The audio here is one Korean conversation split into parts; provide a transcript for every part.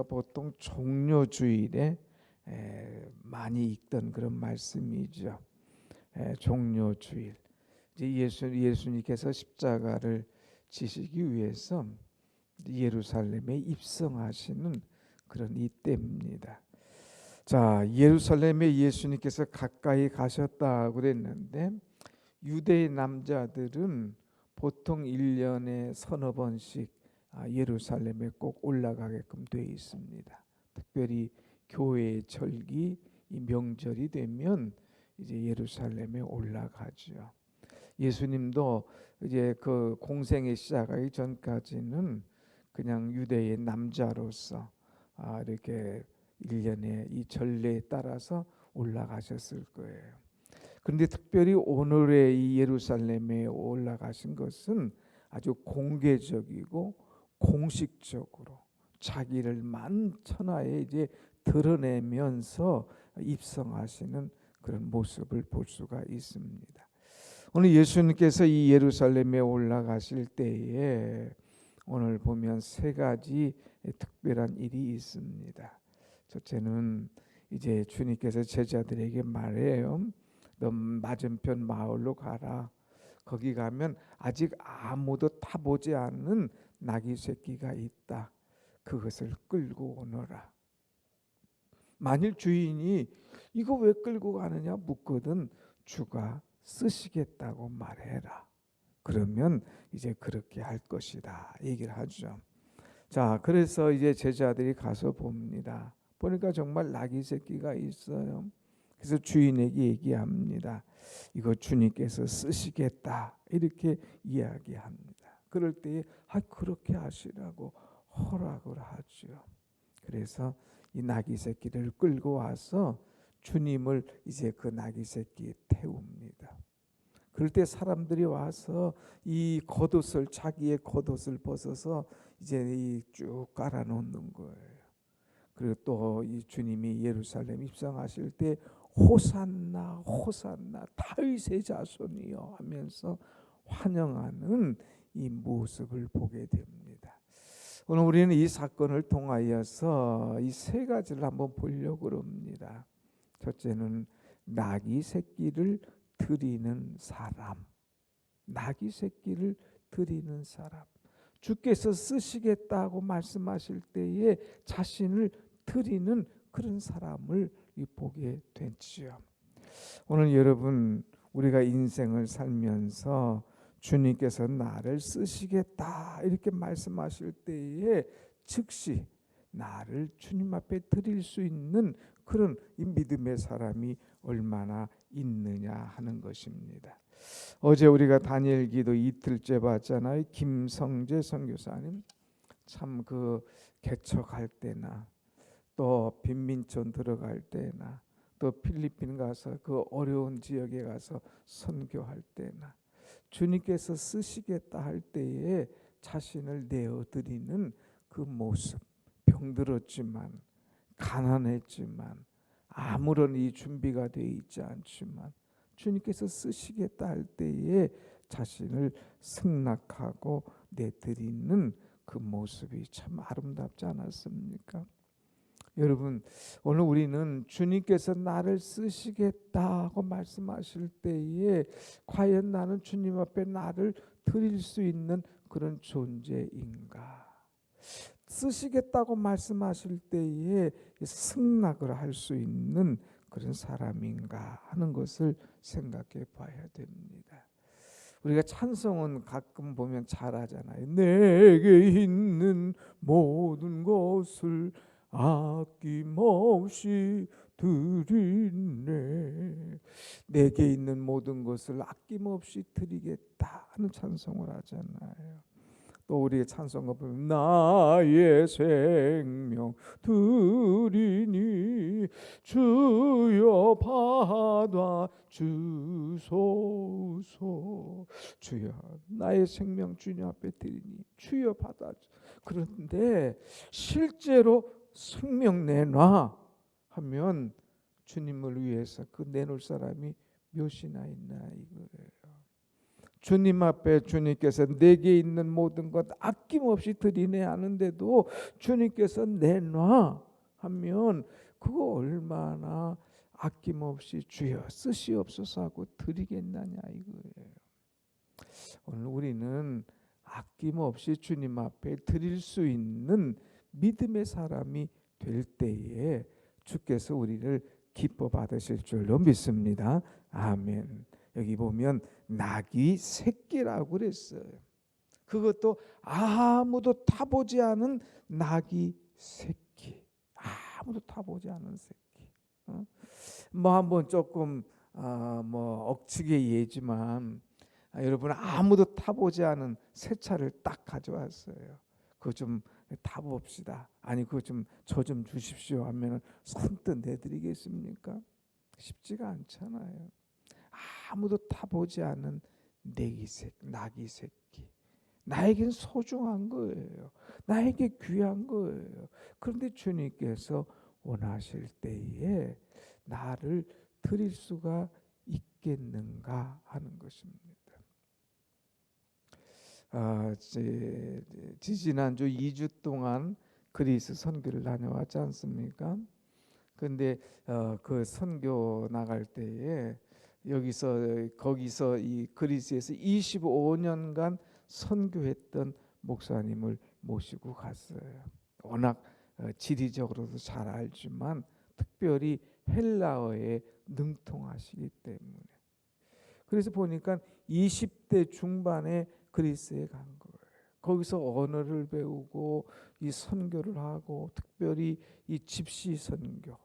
보통 종료주일에 많이 읽던 그런 말씀이죠. 종료주일. 이제 예수님께서 십자가를 지시기 위해서 예루살렘에 입성하시는 그런 이때입니다. 자, 예루살렘에 예수님께서 가까이 가셨다고 그랬는데 유대의 남자들은 보통 1년에 서너 번씩 예루살렘에 꼭 올라가게끔 되어 있습니다. 특별히 교회의 절기, 이 명절이 되면 이제 예루살렘에 올라가죠. 예수님도 이제 그 공생의 시작하기 전까지는 그냥 유대의 남자로서 이렇게 1년에 이 전례에 따라서 올라가셨을 거예요. 그런데 특별히 오늘의 이 예루살렘에 올라가신 것은 아주 공개적이고 공식적으로 자기를 만천하에 이제 드러내면서 입성하시는 그런 모습을 볼 수가 있습니다. 오늘 예수님께서 이 예루살렘에 올라가실 때에 오늘 보면 세 가지 특별한 일이 있습니다. 첫째는 이제 주님께서 제자들에게 말해요. 너 맞은편 마을로 가라. 거기 가면 아직 아무도 타보지 않는 나귀 새끼가 있다. 그것을 끌고 오너라. 만일 주인이 이거 왜 끌고 가느냐 묻거든 주가 쓰시겠다고 말해라. 그러면 이제 그렇게 할 것이다 얘기를 하죠. 자, 그래서 이제 제자들이 가서 봅니다. 보니까 정말 나귀 새끼가 있어요. 그래서 주인에게 얘기합니다. 이거 주님께서 쓰시겠다 이렇게 이야기합니다. 그럴 때에 그렇게 하시라고 허락을 하죠. 그래서 이 나귀 새끼를 끌고 와서 주님을 이제 그 나귀 새끼에 태웁니다. 그럴 때 사람들이 와서 이 겉옷을 자기의 겉옷을 벗어서 이제 쭉 깔아 놓는 거예요. 그리고 또 이 주님이 예루살렘 입성하실 때 호산나 호산나 다윗의 자손이여 하면서 환영하는 이 모습을 보게 됩니다. 오늘 우리는 이 사건을 통하여서 이 세 가지를 한번 보려고 합니다. 첫째는 나귀 새끼를 드리는 사람. 나귀 새끼를 드리는 사람. 주께서 쓰시겠다고 말씀하실 때에 자신을 드리는 그런 사람을 보게 되지요. 오늘 여러분 우리가 인생을 살면서 주님께서 나를 쓰시겠다 이렇게 말씀하실 때에 즉시 나를 주님 앞에 드릴 수 있는 그런 이 믿음의 사람이 얼마나 있느냐 하는 것입니다. 어제 우리가 다니엘 기도 이틀째 봤잖아요. 김성재 선교사님 참 그 개척할 때나 또 빈민촌 들어갈 때나 또 필리핀 가서 그 어려운 지역에 가서 선교할 때나 주님께서 쓰시겠다 할 때에 자신을 내어드리는 그 모습, 병들었지만 가난했지만 아무런 이 준비가 되어 있지 않지만 주님께서 쓰시겠다 할 때에 자신을 승낙하고 내드리는 그 모습이 참 아름답지 않았습니까? 여러분 오늘 우리는 주님께서 나를 쓰시겠다고 말씀하실 때에 과연 나는 주님 앞에 나를 드릴 수 있는 그런 존재인가? 쓰시겠다고 말씀하실 때에 승낙을 할 수 있는 그런 사람인가 하는 것을 생각해 봐야 됩니다. 우리가 찬송은 가끔 보면 잘하잖아요. 내게 있는 모든 것을 아낌없이 드리네. 내게 있는 모든 것을 아낌없이 드리겠다 하는 찬송을 하잖아요. 또 우리의 찬송가 보면 나의 생명 드리니 주여 받아 주소서. 주여 나의 생명 주님 앞에 드리니 주여 받아. 그런데 실제로 생명 내놔 하면 주님을 위해서 그 내놓을 사람이 몇이나 있나 이거예요. 주님 앞에 주님께서 내게 있는 모든 것 아낌없이 드리네 하는데도 주님께서 내놔 하면 그거 얼마나 아낌없이 주여 쓰시옵소서 하고 드리겠느냐 이거예요. 오늘 우리는 아낌없이 주님 앞에 드릴 수 있는 믿음의 사람이 될 때에 주께서 우리를 기뻐 받으실 줄로 믿습니다. 아멘. 여기 보면 낙이 새끼라고 그랬어요. 그것도 아무도 타보지 않은 낙이 새끼. 아무도 타보지 않은 새끼. 뭐 한번 조금 뭐 억지게 예지만 여러분 아무도 타보지 않은 새 차를 딱 가져왔어요. 그거 좀 타봅시다. 아니 그거 좀 저 좀 주십시오 하면은 선뜻 내드리겠습니까? 쉽지가 않잖아요. 아무도 타보지 않은 낙이 새끼. 나에겐 소중한 거예요. 나에게 귀한 거예요. 그런데 주님께서 원하실 때에 나를 드릴 수가 있겠는가 하는 것입니다. 지난주 2주 동안 그리스 선교를 다녀왔지 않습니까? 근데 그 선교 나갈 때에 거기서 이 그리스에서 25년간 선교했던 목사님을 모시고 갔어요. 워낙 지리적으로도 잘 알지만 특별히 헬라어에 능통하시기 때문에. 그래서 보니까 20대 중반에 그리스에 간 거예요. 거기서 언어를 배우고 이 선교를 하고 특별히 이 집시 선교.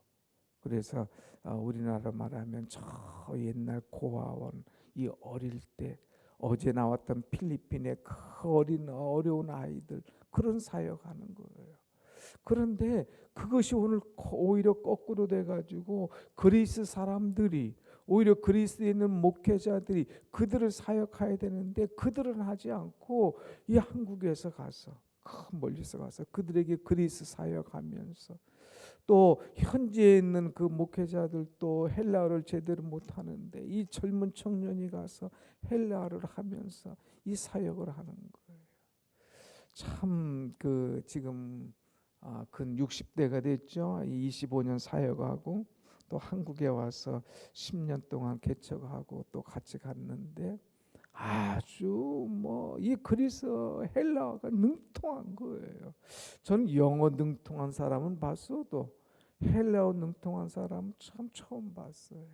그래서 우리나라 말하면 저 옛날 고아원 이 어릴 때 어제 나왔던 필리핀의 그 어려운 아이들 그런 사역하는 거예요. 그런데 그것이 오늘 오히려 거꾸로 돼가지고 그리스 사람들이 오히려 그리스에 있는 목회자들이 그들을 사역해야 되는데 그들은 하지 않고 이 한국에서 가서 멀리서 가서 그들에게 그리스 사역하면서 또 현지에 있는 그 목회자들도 헬라어를 제대로 못하는데 이 젊은 청년이 가서 헬라어를 하면서 이 사역을 하는 거예요. 참 그 지금 근 60대가 됐죠. 25년 사역하고 또 한국에 와서 10년 동안 개척하고 또 같이 갔는데 아주 뭐 이 그리스 헬라어가 능통한 거예요. 저는 영어 능통한 사람은 봤어도 헬라어 능통한 사람은 참 처음 봤어요.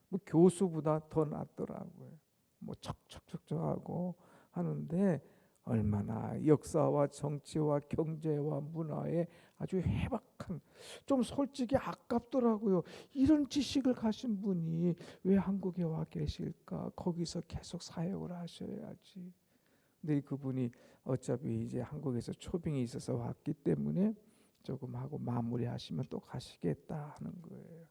뭐 교수보다 더 낫더라고요. 뭐 척척척척하고 하는데 얼마나 역사와 정치와 경제와 문화에 아주 해박한 좀 솔직히 아깝더라고요. 이런 지식을 가진 분이 왜 한국에 와 계실까? 거기서 계속 사역을 하셔야지. 근데 그분이 어차피 이제 한국에서 초빙이 있어서 왔기 때문에 조금 하고 마무리하시면 또 가시겠다 하는 거예요.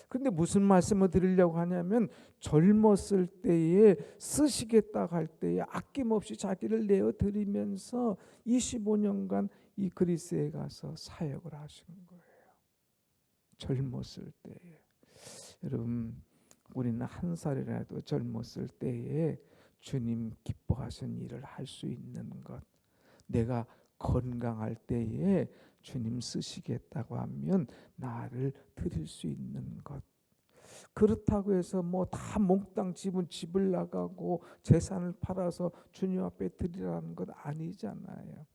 근데 무슨 말씀을 드리려고 하냐면 젊었을 때에 쓰시겠다 할 때에 아낌없이 자기를 내어 드리면서 25년간 이 그리스에 가서 사역을 하신 거예요. 젊었을 때에. 여러분 우리는 한 살이라도 젊었을 때에 주님 기뻐하신 일을 할 수 있는 것, 내가 건강할 때에 주님 쓰시겠다고 하면 나를 드릴 수 있는 것. 그렇다고 해서 뭐 다 몽땅 집을 나가고 재산을 팔아서 주님 앞에 드리라는 것 아니잖아요.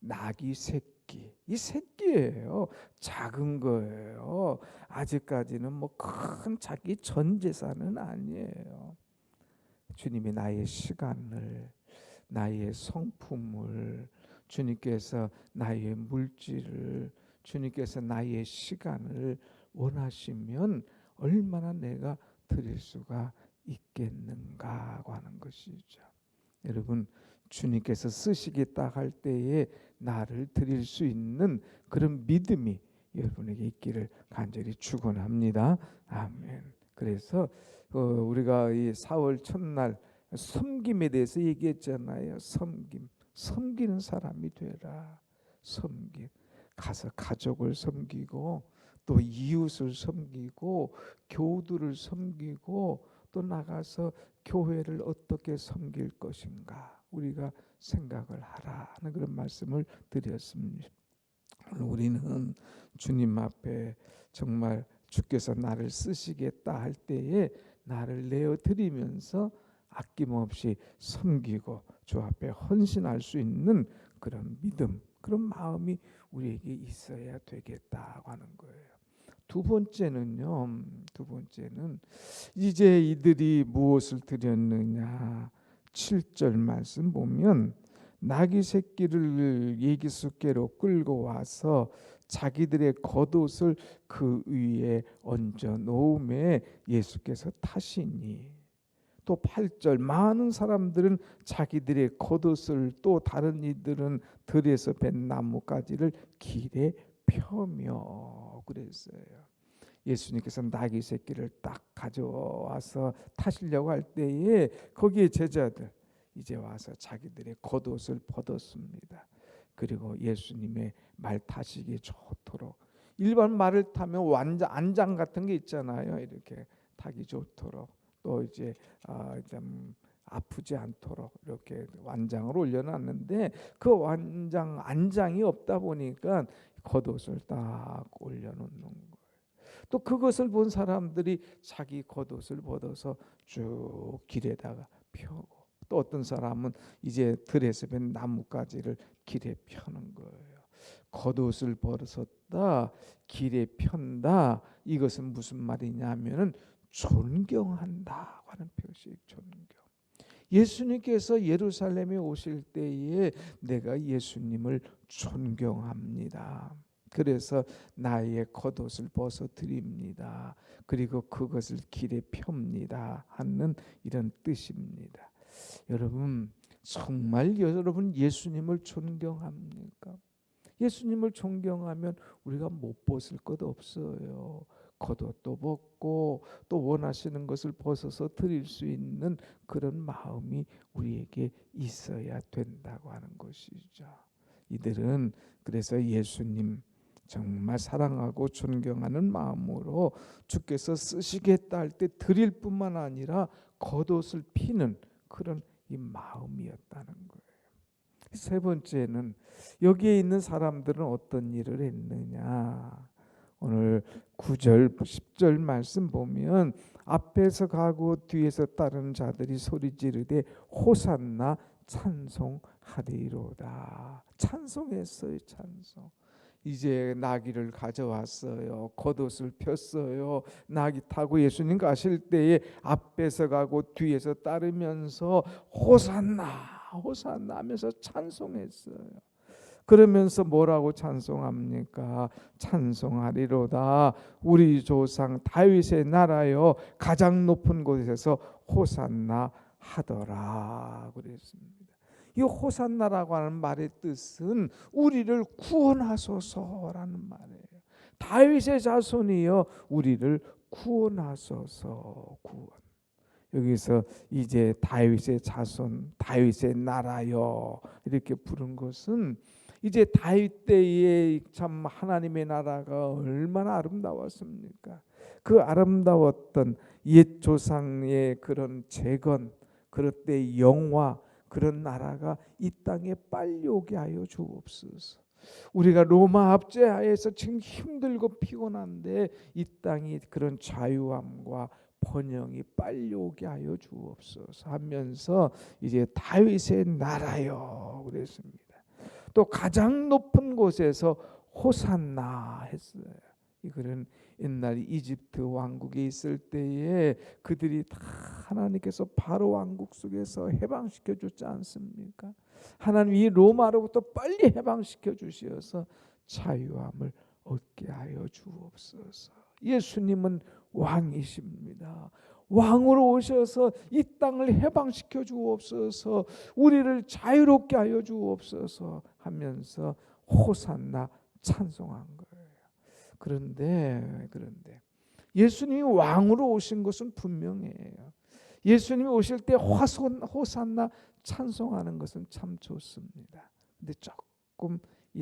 낙이 새끼, 이 새끼예요. 작은 거예요. 아직까지는 뭐 큰 자기 전 재산은 아니에요. 주님이 나의 시간을, 나의 성품을, 주님께서 나의 물질을, 주님께서 나의 시간을 원하시면 얼마나 내가 드릴 수가 있겠는가 하는 것이죠. 여러분 주님께서 쓰시겠다 할 때에 나를 드릴 수 있는 그런 믿음이 여러분에게 있기를 간절히 축원합니다. 아멘. 그래서 우리가 이 4월 첫날 섬김에 대해서 얘기했잖아요. 섬기는 사람이 되라. 가서 가족을 섬기고 또 이웃을 섬기고 교우들을 섬기고 또 또 나가서 교회를 어떻게 섬길 것인가 우리가 생각을 하라는 그런 말씀을 드렸습니다. 우리는 주님 앞에 정말 주께서 나를 쓰시겠다 할 때에 나를 내어드리면서 아낌없이 섬기고 주 앞에 헌신할 수 있는 그런 믿음, 그런 마음이 우리에게 있어야 되겠다고 하는 거예요. 두 번째는 이제 이들이 무엇을 드렸느냐. 7절 말씀 보면 나귀 새끼를 예기숫게로 끌고 와서 자기들의 겉옷을 그 위에 얹어 놓음에 예수께서 타시니. 또 8절 많은 사람들은 자기들의 겉옷을 또 다른 이들은 들에서 벤 나뭇가지를 길에 펴며 그랬어요. 예수님께서 나귀 새끼를 딱 가져와서 타시려고 할 때에 거기에 제자들 이제 와서 자기들의 겉옷을 벗었습니다. 그리고 예수님의 말 타시기 좋도록, 일반 말을 타면 안장 같은 게 있잖아요. 이렇게 타기 좋도록 또 이제 좀 아프지 않도록 이렇게 완장을 올려놨는데 그 안장이 없다 보니까 겉옷을 딱 올려놓는 거예요. 또 그것을 본 사람들이 자기 겉옷을 벗어서 쭉 길에다가 펴고, 또 어떤 사람은 이제 들에서 벤 나뭇가지를 길에 펴는 거예요. 겉옷을 벗었다, 길에 편다. 이것은 무슨 말이냐면은 존경한다 하는 표시. 존경. 예수님께서 예루살렘에 오실 때에 내가 예수님을 존경합니다. 그래서 나의 겉옷을 벗어 드립니다. 그리고 그것을 길에 펴니다 하는 이런 뜻입니다. 여러분, 정말 여러분 예수님을 존경합니까? 예수님을 존경하면 우리가 못 벗을 것 없어요. 겉옷도 벗고 또 원하시는 것을 벗어서 드릴 수 있는 그런 마음이 우리에게 있어야 된다고 하는 것이죠. 이들은 그래서 예수님 정말 사랑하고 존경하는 마음으로 주께서 쓰시겠다 할 때 드릴 뿐만 아니라 겉옷을 피는 그런 이 마음이었다는 거예요. 세 번째는 여기에 있는 사람들은 어떤 일을 했느냐. 오늘 9절 10절 말씀 보면 앞에서 가고 뒤에서 따르는 자들이 소리 지르되 호산나 찬송하리로다. 찬송했어요. 찬송. 이제 나귀를 가져왔어요. 겉옷을 폈어요. 나귀 타고 예수님 가실 때에 앞에서 가고 뒤에서 따르면서 호산나 호산나 하면서 찬송했어요. 그러면서 뭐라고 찬송합니까? 찬송하리로다. 우리 조상 다윗의 나라여 가장 높은 곳에서 호산나 하더라 그랬습니다. 이 호산나라고 하는 말의 뜻은 우리를 구원하소서라는 말이에요. 다윗의 자손이여 우리를 구원하소서. 구원. 여기서 이제 다윗의 자손, 다윗의 나라여 이렇게 부른 것은 이제 다윗 때에 참 하나님의 나라가 얼마나 아름다웠습니까? 그 아름다웠던 옛 조상의 그런 재건, 그럴 때 영화, 그런 나라가 이 땅에 빨리 오게 하여 주옵소서. 우리가 로마 압제하에서 지금 힘들고 피곤한데 이 땅이 그런 자유함과 번영이 빨리 오게 하여 주옵소서 하면서 이제 다윗의 나라여 그랬습니다. 또 가장 높은 곳에서 호산나 했어요. 이거는 옛날 이집트 왕국에 있을 때에 그들이 다 하나님께서 바로 왕국 속에서 해방시켜 줬지 않습니까? 하나님 이 로마로부터 빨리 해방시켜 주셔서 자유함을 얻게 하여 주옵소서. 예수님은 왕이십니다. 왕으로 오셔서 이 땅을 해방시켜 주옵소서. 우리를 자유롭게 하여 주옵소서 하면서 호산나 찬송한 거예요. 그런데 예수님이 왕으로 오신 것은 분명해요. 예수님이 오실 때 호산나 찬송하는 것은 참 좋습니다. 근데 조금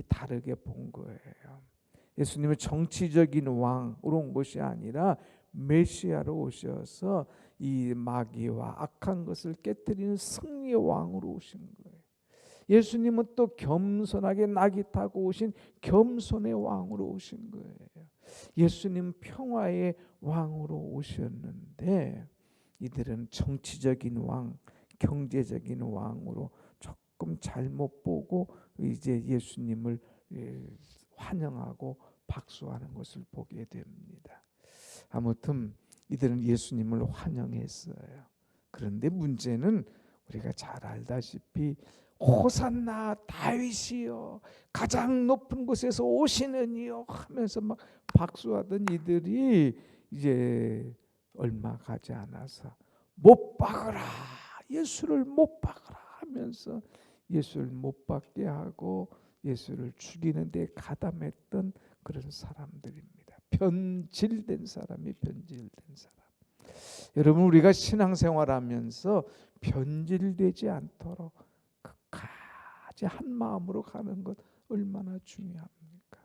다르게 본 거예요. 예수님은 정치적인 왕으로 온 것이 아니라 메시아로 오셔서 이 마귀와 악한 것을 깨뜨리는 승리의 왕으로 오신 거예요. 예수님은 또 겸손하게 낙이 타고 오신 겸손의 왕으로 오신 거예요. 예수님 평화의 왕으로 오셨는데 이들은 정치적인 왕, 경제적인 왕으로 조금 잘못 보고 이제 예수님을 환영하고 박수하는 것을 보게 됩니다. 아무튼 이들은 예수님을 환영했어요. 그런데 문제는 우리가 잘 알다시피 호산나 다윗이여 가장 높은 곳에서 오시느니요 하면서 막 박수하던 이들이 이제 얼마 가지 않아서 못 박으라, 예수를 못 박으라 하면서 예수를 못 박게 하고 예수를 죽이는 데 가담했던 그런 사람들입니다. 변질된 사람이 변질된 사람. 여러분, 우리가 신앙생활하면서 변질되지 않도록 끝까지 한 마음으로 가는 것 얼마나 중요합니까?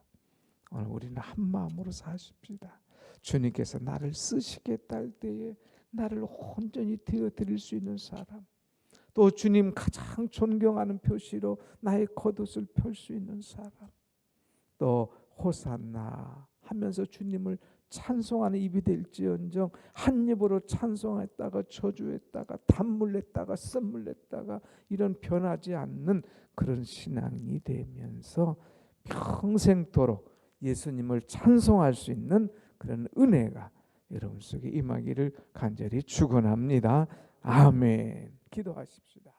오늘 우리는 한 마음으로 사십시다. 주님께서 나를 쓰시겠다 할 때에 나를 온전히 되어드릴 수 있는 사람, 또 주님 가장 존경하는 표시로 나의 겉옷을 펼 수 있는 사람, 또 호산나 하면서 주님을 찬송하는 입이 될지언정 한 입으로 찬송했다가 저주했다가 단물냈다가 썸물냈다가 이런 변하지 않는 그런 신앙이 되면서 평생토록 예수님을 찬송할 수 있는 그런 은혜가 여러분 속에 임하기를 간절히 축원합니다. 아멘. 기도하십시다.